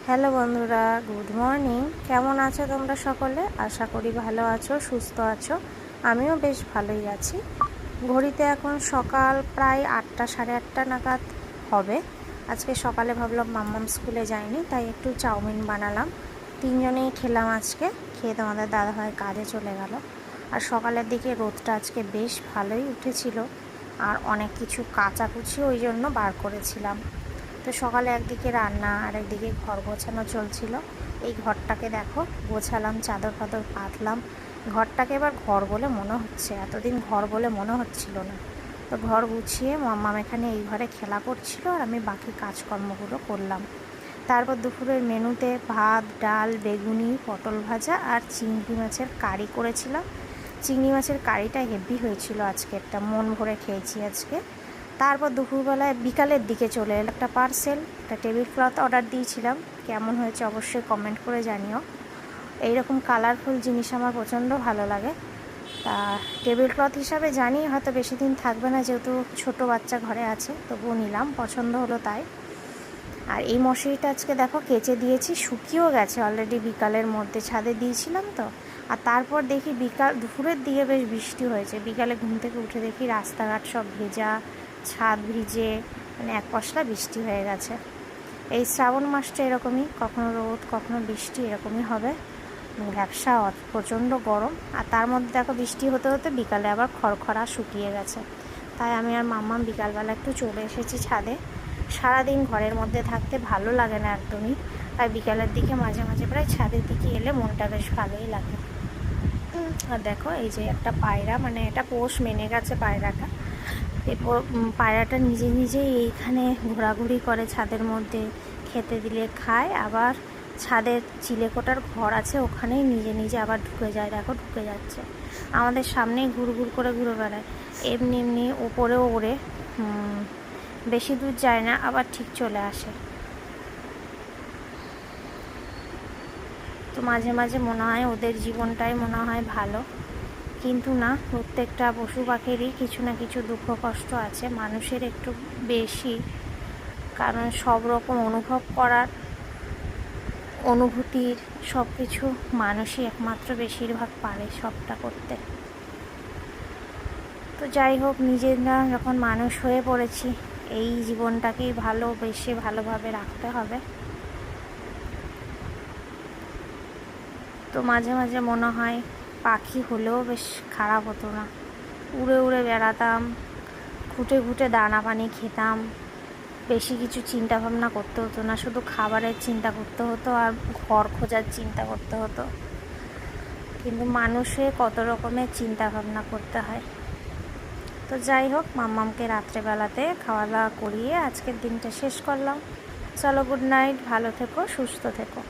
Hello বন্ধুরা, good morning. কেমন আছো তোমরা সকলে? আশা করি ভালো আছো, সুস্থ আছো। আমিও বেশ ভালোই আছি। ঘড়িতে এখন সকাল প্রায় 8টা, সাড়ে 8টা নাগাদ হবে। আজকে সকালে ভাবলাম মাম্মাম স্কুলে যায়নি, তাই একটু চাউমিন বানালাম। তিনজনেই খেলাম আজকে। খেয়ে তোমাদের দাদাভাই কাজে চলে গেল। আর সকালের দিকে রোদটা আজকে বেশ ভালোই উঠেছিল, আর অনেক কিছু কাচাকুচি ওই জন্য বার করেছিলাম। তো সকালে একদিকে রান্না আর একদিকে ঘর গোছানো চলছিল। এই ঘরটাকে দেখো, গোছালাম, চাদর ফাদর পাতলাম। ঘরটাকে এবার ঘর বলে মনে হচ্ছে, এতদিন ঘর বলে মনে হচ্ছিল না। তো ঘর গুছিয়ে মাম্মাম এখানে এই ঘরে খেলা করছিল, আর আমি বাকি কাজকর্মগুলো করলাম। তারপর দুপুরের মেনুতে ভাত, ডাল, বেগুনি, পটল ভাজা আর চিংড়ি মাছের কারি করেছিলাম। চিংড়ি মাছের কারিটা হেভি হয়েছিল আজকেরটা, মন ভরে খেয়েছি আজকে। তারপর দুপুরবেলায় বিকালের দিকে চলে এলো একটা পার্সেল, একটা টেবিল ক্লথ অর্ডার দিয়েছিলাম। কেমন হয়েছে অবশ্যই কমেন্ট করে জানিও। এইরকম কালারফুল জিনিস আমার প্রচণ্ড ভালো লাগে। তা টেবিল ক্লথ হিসাবে জানি হয়তো বেশি দিন থাকবে না, যেহেতু ছোট বাচ্চা ঘরে আছে, তবুও নিলাম, পছন্দ হলো তাই। আর এই মশারিটা আজকে দেখো কেচে দিয়েছি, শুকিয়েও গেছে অলরেডি। বিকালের মধ্যে ছাদে দিয়েছিলাম তো। আর তারপর দেখি দুপুরের দিকে বেশ বৃষ্টি হয়েছে। বিকালে ঘুম থেকে উঠে দেখি রাস্তাঘাট সব ভেজা, ছাদ ভিজে, মানে এক পশলা বৃষ্টি হয়ে গেছে। এই শ্রাবণ মাসটা এরকমই, কখনো রোদ কখনো বৃষ্টি এরকমই হবে। ব্যবসা প্রচণ্ড গরম, আর তার মধ্যে দেখো বৃষ্টি হতে হতে বিকালে আবার খড়খড়া শুকিয়ে গেছে। তাই আমি আর মাম্মাম বিকালবেলা একটু চলে এসেছি ছাদে। সারাদিন ঘরের মধ্যে থাকতে ভালো লাগে না একদমই, তাই বিকালের দিকে মাঝে মাঝে প্রায় ছাদের দিকে এলে মনটা বেশ ভালোই লাগে। আর দেখো এই যে একটা পায়রা, মানে এটা পোষ মেনে গেছে পায়রাটা। এরপর পায়রাটা নিজে নিজেই এইখানে ঘোরাঘুরি করে ছাদের মধ্যে, খেতে দিলে খায়, আবার ছাদের চিলেকোটার ঘর আছে, ওখানেই নিজে নিজে আবার ঢুকে যায়। দেখো ঢুকে যাচ্ছে, আমাদের সামনেই ঘুর ঘুর করে ঘুরে বেড়ায়। এমনি এমনি ওপরেও ওড়ে, বেশি দূর যায় না, আবার ঠিক চলে আসে। তো মাঝে মাঝে মনে হয় ওদের জীবনটাই মনে হয় ভালো, কিন্তু না, প্রত্যেকটা পশু পাখিরই কিছু না কিছু দুঃখ কষ্ট আছে, মানুষের একটু বেশি। কারণ সব রকম অনুভব করার, অনুভূতির সব কিছু মানুষই একমাত্র বেশিরভাগ পারে সবটা করতে। তো যাই হোক, নিজেরা যখন মানুষ হয়ে পড়েছি, এই জীবনটাকেই ভালোবেসে ভালোভাবে রাখতে হবে। তো মাঝে মাঝে মনে হয় পাখি হলেও বেশ খারাপ হতো না, উড়ে উড়ে বেড়াতাম, ঘুটে ঘুটে দানা পানি খেতাম, বেশি কিছু চিন্তা ভাবনা করতে হতো না, শুধু খাবারের চিন্তা করতে হতো আর ঘর খোঁজার চিন্তা করতে হতো। কিন্তু মানুষে কত রকমের চিন্তা ভাবনা করতে হয়। তো যাই হোক, মাম্মামকে রাত্রেবেলাতে খাওয়া দাওয়া করিয়ে আজকের দিনটা শেষ করলাম। চলো, গুড নাইট, ভালো থেকো, সুস্থ থেকো।